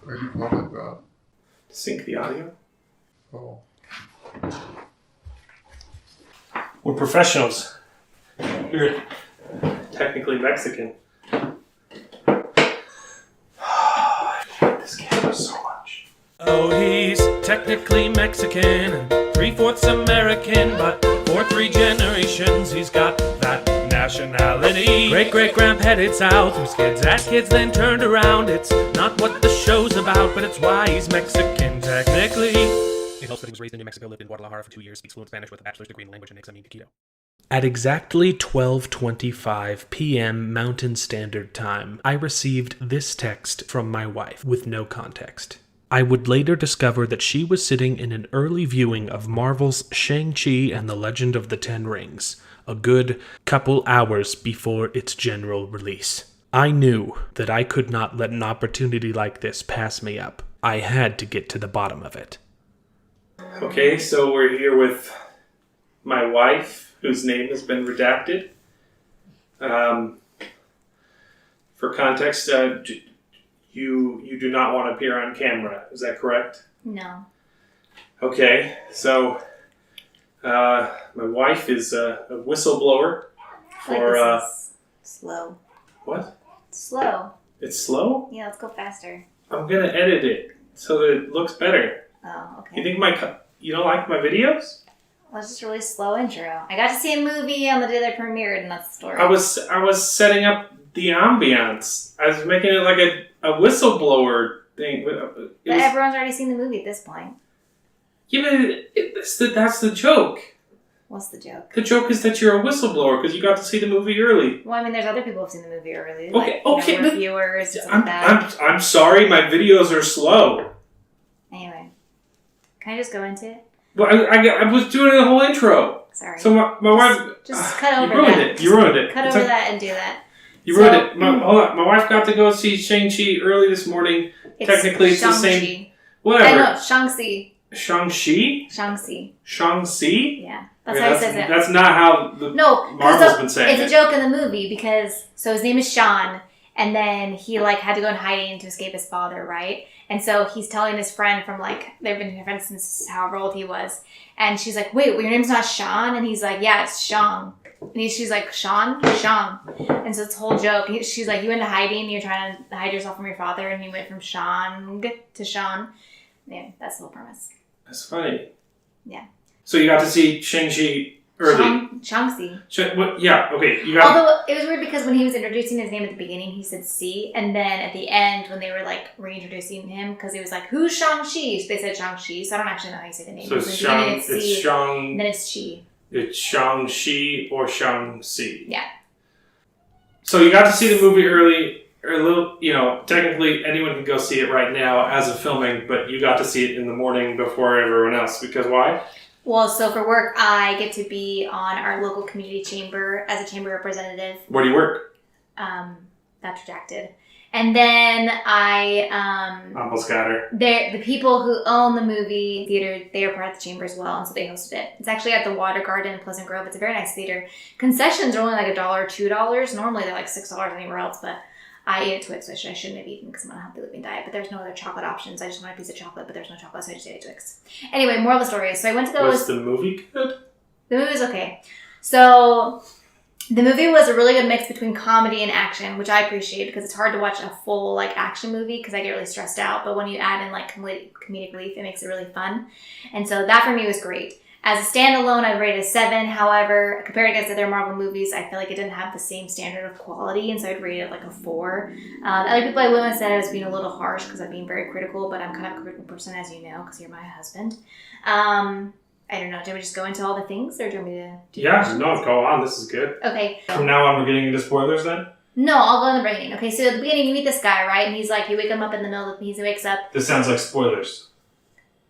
Why do you call it that? Sync the audio. Oh. We're professionals. You're technically Mexican. I hate this camera so much. Oh, he's technically Mexican and 3/4 American, but for 3 generations he's got that nationality. Great-great-grandpa south, who skids at kids then turned around. It's not what the show's about, but it's why he's Mexican technically. It helps that he was raised in New Mexico, lived in Guadalajara for 2 years, speaks fluent Spanish with a bachelor's degree in language, and makes a mean taquito. At exactly 12:25 p.m. Mountain Standard Time, I received this text from my wife with no context. I would later discover that she was sitting in an early viewing of Marvel's Shang-Chi and the Legend of the Ten Rings, a good couple hours before its general release. I knew that I could not let an opportunity like this pass me up. I had to get to the bottom of it. Okay, so we're here with my wife, whose name has been redacted. For context, you do not want to appear on camera. Is that correct? No. Okay, so my wife is a whistleblower for This is slow. what? Slow. It's slow? Yeah, let's go faster. I'm gonna edit it so that it looks better. Oh, okay. You think you don't like my videos? Well, it's just a really slow intro. I got to see a movie on the day they premiered, and that's the story. I was setting up the ambiance. I was making it like a whistleblower thing. But everyone's already seen the movie at this point. Yeah, but that's the joke. What's the joke? The joke is that you're a whistleblower because you got to see the movie early. Well, I mean, there's other people who've seen the movie early. Okay, like, reviewers and stuff like that. I'm sorry, my videos are slow. Anyway, can I just go into it? Well, I was doing the whole intro. Sorry. So my wife... Just cut over you ruined that. it. You ruined it. Cut over that and do that. You ruined it. Hold on. My wife got to go see Shang-Chi early this morning. Technically, it's the same... Whatever. I know, Shang-Chi. Shang-Chi? Shang-Chi. Shang-Chi? Yeah. That's how he says it. That's not how Marvel's been saying it. It's a joke in the movie because, so his name is Sean, and then he, had to go in hiding to escape his father, right? And so he's telling his friend from, they've been friends since however old he was. And she's like, wait, well, your name's not Sean? And he's like, yeah, it's Shang. And she's like, Sean? Shang. And so it's a whole joke. She's like, you went into hiding, you're trying to hide yourself from your father, and you went from Shang to Sean. Yeah, that's the whole premise. That's funny. Yeah. So you got to see Shang-Chi early. Shang-Chi. Yeah, okay. Although it was weird because when he was introducing his name at the beginning, he said C, and then at the end when they were reintroducing him, because he was like, "Who's Shang-Chi?" So they said Shang-Chi. So I don't actually know how you say the name. So it's Shang. And then it's Chi. It's Shang-Chi or Shang-Chi. Yeah. So you got to see the movie early. Or a little, technically anyone can go see it right now as of filming, but you got to see it in the morning before everyone else. Because why? Well, so for work, I get to be on our local community chamber as a chamber representative. Where do you work? That's redacted. And then Almost got her. The people who own the movie theater, they are part of the chamber as well, and so they hosted it. It's actually at the Water Garden in Pleasant Grove. It's a very nice theater. Concessions are only $1 or $2. Normally they're $6 anywhere else, but I ate a Twix, which I shouldn't have eaten because I'm on a healthy living diet, but there's no other chocolate options. I just want a piece of chocolate, but there's no chocolate, so I just ate a Twix. Anyway, moral of the story is, so I went to go... Was the movie good? The movie was okay. So, the movie was a really good mix between comedy and action, which I appreciate because it's hard to watch a full, action movie because I get really stressed out, but when you add in, comedic relief, it makes it really fun. And so that for me was great. As a standalone, I'd rate it a 7. However, compared against other Marvel movies, I feel like it didn't have the same standard of quality, and so I'd rate it a 4. Other people I went with said I was being a little harsh because I'm being very critical, but I'm kind of a critical person, as you know, because you're my husband. I don't know. Do we just go into all the things, or do you want me to? Go on. This is good. Okay. From now on, we're getting into spoilers then? No, I'll go in the beginning. Okay, so at the beginning, you meet this guy, right? And he's like, you wake him up in the middle of he wakes up. This sounds like spoilers.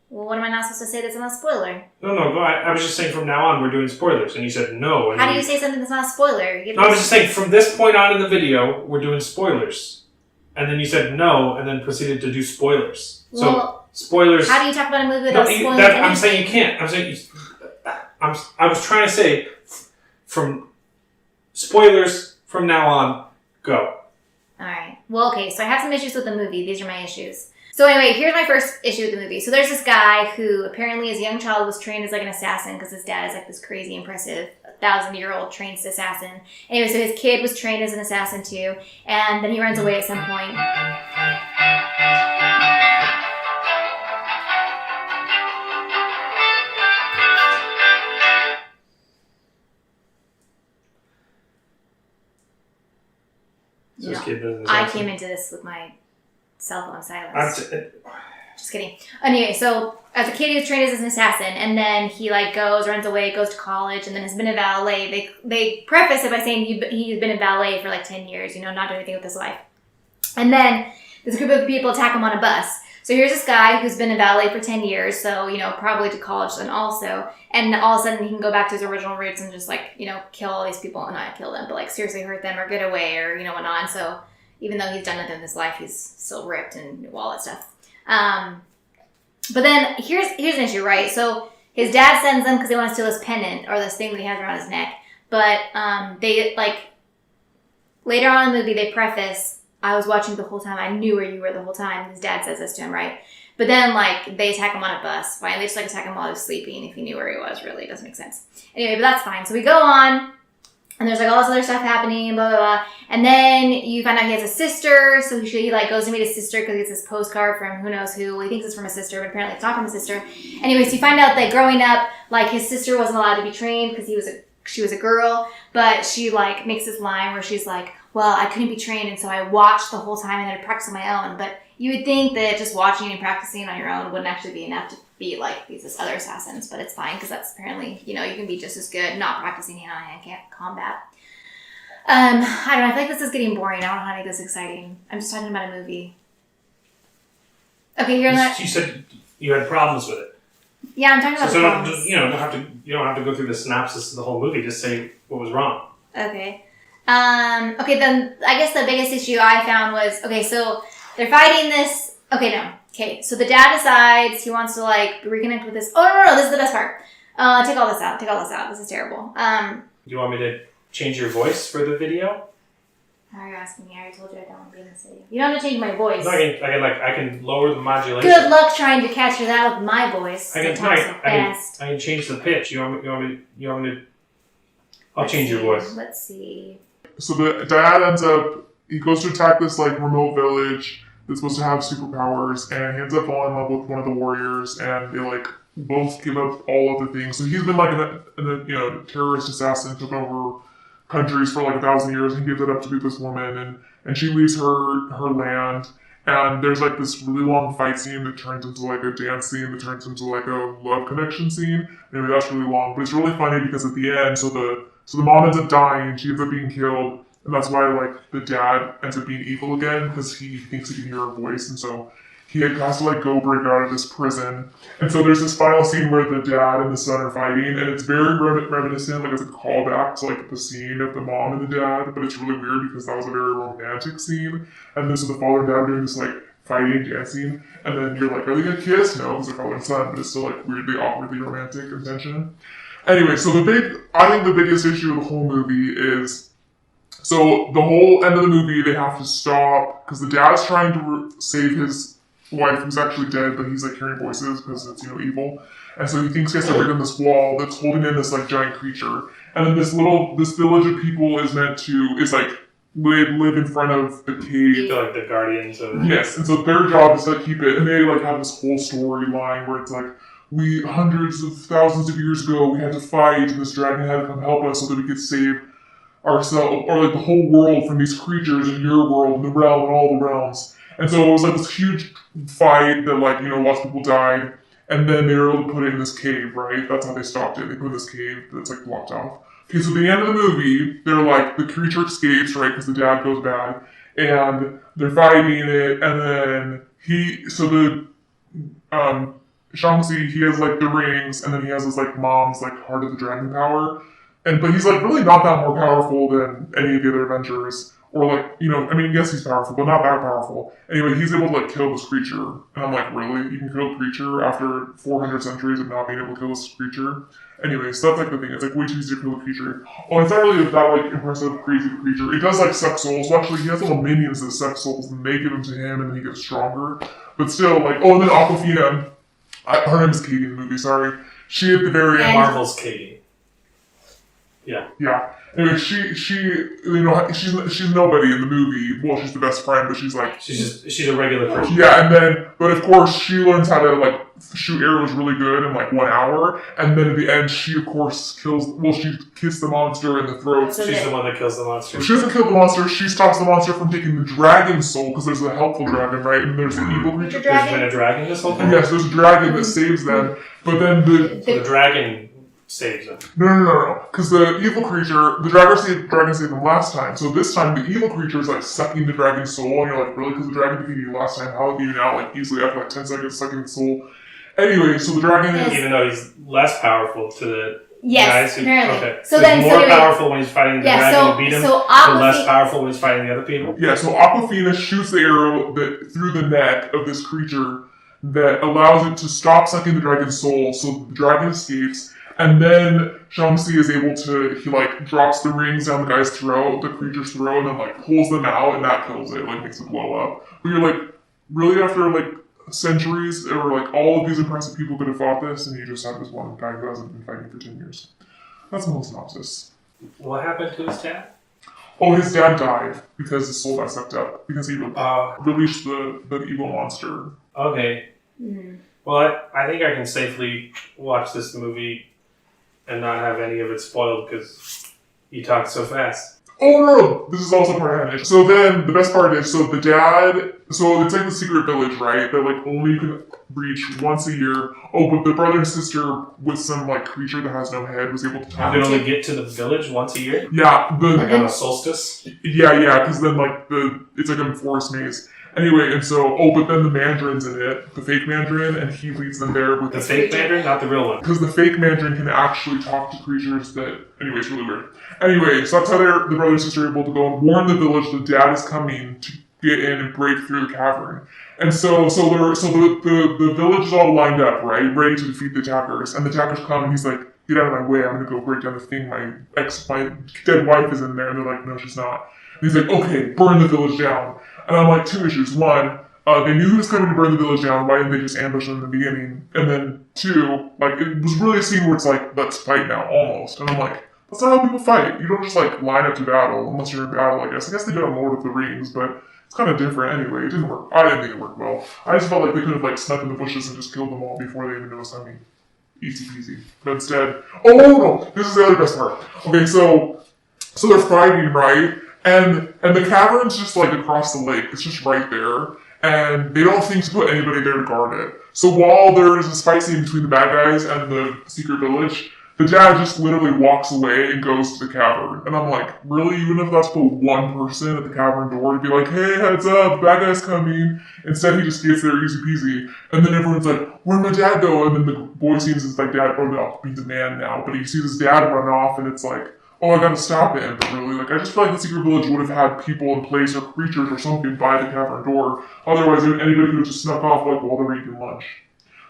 Well, what am I not supposed to say that's not a spoiler? No, go ahead. I was just saying from now on we're doing spoilers, and you said no. And how do you say something that's not a spoiler? No, I was just saying from this point on in the video, we're doing spoilers. And then you said no, and then proceeded to do spoilers. Well, so, spoilers... How do you talk about a movie without spoiling anything? I'm saying you can't. I was trying to say from spoilers from now on, go. Alright. Well, okay, so I have some issues with the movie. These are my issues. So anyway, here's my first issue with the movie. So there's this guy who apparently as a young child was trained as like an assassin because his dad is like this crazy impressive 1,000-year-old trained assassin. Anyway, so his kid was trained as an assassin too, and then he runs away at some point. So his kid was an I assassin. came into this with my cell phone silenced. Just kidding. Anyway, so as a kid, he was trained as an assassin, and then he like runs away, goes to college, and then has been in ballet. They preface it by saying he's been in ballet for like 10 years, not doing anything with his life. And then this group of people attack him on a bus. So here's this guy who's been in ballet for 10 years, so, probably to college then also, and all of a sudden he can go back to his original roots and just kill all these people, not kill them, but seriously hurt them or get away or, whatnot. And so even though he's done nothing in his life, he's still ripped and all that stuff. But then here's an issue, right? So his dad sends them because they want to steal his pendant or this thing that he has around his neck. But they later on in the movie they preface, I was watching the whole time. I knew where you were the whole time. His dad says this to him, right? But then they attack him on a bus. Fine, they just attack him while he was sleeping. If he knew where he was, really, it doesn't make sense. Anyway, but that's fine. So we go on. And there's all this other stuff happening, blah, blah, blah. And then you find out he has a sister. So he goes to meet his sister because he gets this postcard from who knows who. He thinks it's from a sister, but apparently it's not from a sister. Anyways, you find out that growing up, his sister wasn't allowed to be trained because she was a girl. But she makes this line where she's like, well, I couldn't be trained, and so I watched the whole time and then I practiced on my own. But you would think that just watching and practicing on your own wouldn't actually be enough to be like these other assassins. But it's fine because that's apparently, you can be just as good not practicing hand-on-hand combat. I don't know. I feel like this is getting boring. I don't know how to make this exciting. I'm just talking about a movie. Okay, you're not. You said you had problems with it. Yeah, I'm talking about So the problems. you don't have to go through the synopsis of the whole movie. Just say what was wrong. Okay. Okay, then I guess the biggest issue I found was, so they're fighting this. Okay, so the dad decides he wants to reconnect with this. Oh, no, this is the best part. Take all this out. This is terrible. Do you want me to change your voice for the video? Now you're asking me. I already told you I don't want to be in this video. You don't have to change my voice. No, I can lower the modulation. Good luck trying to capture that with my voice. I can change the pitch. You want me to? I'll change your voice. Let's see. So the dad he goes to attack this remote village that's supposed to have superpowers, and he ends up falling in love with one of the warriors, and they both give up all other things. So he's been a terrorist assassin, took over countries for 1,000 years, and he gives it up to be this woman, and she leaves her land. And there's this really long fight scene that turns into a dance scene that turns into a love connection scene. Maybe that's really long, but it's really funny because at the end, so the mom ends up dying, she ends up being killed, and that's why the dad ends up being evil again because he thinks he can hear her voice, and so he has to go break out of this prison. And so there's this final scene where the dad and the son are fighting, and it's very reminiscent, it's a callback to the scene of the mom and the dad, but it's really weird because that was a very romantic scene. And this is the father and dad doing this fighting, dancing, and then you're are they gonna kiss? No, it's father and son, but it's still weirdly, awkwardly romantic and tension. Anyway, so I think the biggest issue of the whole movie is, so the whole end of the movie they have to stop because the dad's trying to save his wife who's actually dead, but he's hearing voices because it's evil, and so he thinks he has to break in this wall that's holding in this giant creature, and then this village of people is meant to live in front of the cave. The guardians of yes, and so their job is to keep it, and they have this whole storyline where it's we hundreds of thousands of years ago we had to fight, and this dragon had to come help us so that we could save ourselves or the whole world from these creatures in your world and the realm and all the realms. And so it was this huge fight that lots of people died, and then they were able to put it in this cave, right? That's how they stopped it. They put it in this cave that's blocked off. Okay, so at the end of the movie, they're the creature escapes, right? Because the dad goes bad, and they're fighting it, and then Shang-Chi, he has the rings, and then he has this mom's Heart of the Dragon power, but he's really not that more powerful than any of the other Avengers Or like, I mean, yes, he's powerful, but not that powerful. Anyway, he's able to like kill this creature. And I'm like, really? You can kill a creature after 400 centuries of not being able to kill this creature? Anyway, so that's like the thing. It's like way too easy to kill a creature. Oh, it's not really that like impressive, crazy creature. It does like suck souls. Well, actually, he has little minions that suck souls, and they give them to him, and then he gets stronger. But still, like, oh, and then Aquafina. Her name is Katie in the movie. Sorry, she at the very end. Marvel's Katie. Yeah. Yeah. Anyway, she's nobody in the movie. Well, she's the best friend, but she's like she's a regular person. Yeah, but of course she learns how to like shoot arrows really good in like 1 hour, and then at the end she of course she kissed the monster in the throat. She's the one that kills the monster. She doesn't kill the monster. She stops the monster from taking the dragon soul because there's a helpful dragon, right? And there's an evil creature. There's been a dragon this whole time. Yes, there's a dragon that saves them, but then the dragon saves them. No. Because the evil creature, the dragon saved them last time. So this time, the evil creature is like sucking the dragon's soul, and you're like, really? Because the dragon defeated you last time. How did you now like easily after like 10 seconds sucking the soul? Anyway, so the dragon is even though he's less powerful to the guys who, apparently. Okay. So he's more powerful when he's fighting the dragon and beat him, and less powerful when he's fighting the other people. Yeah. So Aquafina shoots the arrow through the neck of this creature that allows it to stop sucking the dragon's soul, so the dragon escapes. And then Shang-Chi is able to, he like drops the rings down the guy's throat, the creature's throat, and then like pulls them out, and that kills it, like makes it blow up. But you're like, really after like centuries, or like all of these impressive people could have fought this, and you just have this one guy who hasn't been fighting for 10 years. That's the whole synopsis. What happened to his dad? Oh, his dad died because his soul got sucked up, because he released the evil monster. Okay. Mm-hmm. Well, I think I can safely watch this movie and not have any of it spoiled because you talk so fast. Oh no! This is also part of it. So then, the best part is, so the dad, so it's like the secret village, right? That like only you can reach once a year. Oh, but the brother and sister with some like creature that has no head was able to talk. You can only get to the village once a year? Yeah. Like on a solstice? Yeah, because then like it's like a forest maze. Anyway, and so, but then the Mandarin's in it, the fake Mandarin, and he leads them there with the fake Mandarin, not the real one. Because the fake Mandarin can actually talk to creatures that, anyway, it's really weird. Anyway, so that's how the brother and sister are able to go and warn the village the dad is coming to get in and break through the cavern. And so the village is all lined up, right, ready to defeat the attackers. And the attackers come, and he's like, get out of my way, I'm gonna go break down the thing, my dead wife is in there. And they're like, no, she's not. And he's like, okay, burn the village down. And I'm like, 2 issues. One, they knew he was coming to burn the village down. Why didn't they just ambush him in the beginning? And then 2, like, it was really a scene where it's like, let's fight now, almost. And I'm like, that's not how people fight. You don't just, like, line up to battle unless you're in battle, I guess. I guess they did on Lord of the Rings, but it's kind of different anyway. It didn't work. I didn't think it worked well. I just felt like they could have, like, snuck in the bushes and just killed them all before they even knew it was coming. Easy peasy. But instead, oh, no! This is the other best part. Okay, so they're fighting, right? And the cavern's just like across the lake. It's just right there. And they don't think to put anybody there to guard it. So while there is this fight scene between the bad guys and the secret village, the dad just literally walks away and goes to the cavern. And I'm like, really? Even if that's put one person at the cavern door to be like, hey, heads up, the bad guy's coming. Instead, he just gets there easy peasy. And then everyone's like, where'd my dad go? And then the boy sees his like dad, oh no, he's a man now. But he sees his dad run off and it's like, oh, I gotta stop him. But really, like, I just feel like the secret village would have had people in place or creatures or something by the cavern door. Otherwise, anybody could have just snuck off like while they were eating lunch.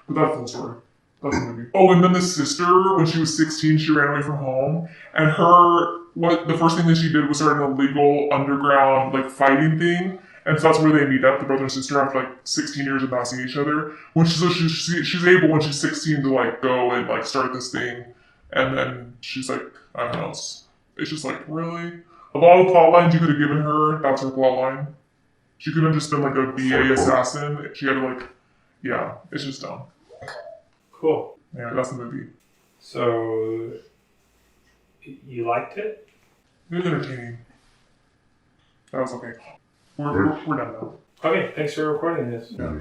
But that's the story. That's the movie. Oh, and then the sister, when she was 16, she ran away from home. And the first thing that she did was start an illegal underground, like, fighting thing. And so that's where they meet up, the brother and sister, after, like, 16 years of not seeing each other. She's able, when she's 16, to, like, go and, like, start this thing. And then she's like, I don't know, it's just like, really? Of all the plot lines you could have given her, that's her plot line. She could have just been like a BA assassin. She had to like, yeah, it's just dumb. Cool. Yeah, that's the movie. So, you liked it? It was entertaining. That was okay. We're done now. Okay, thanks for recording this. Yeah.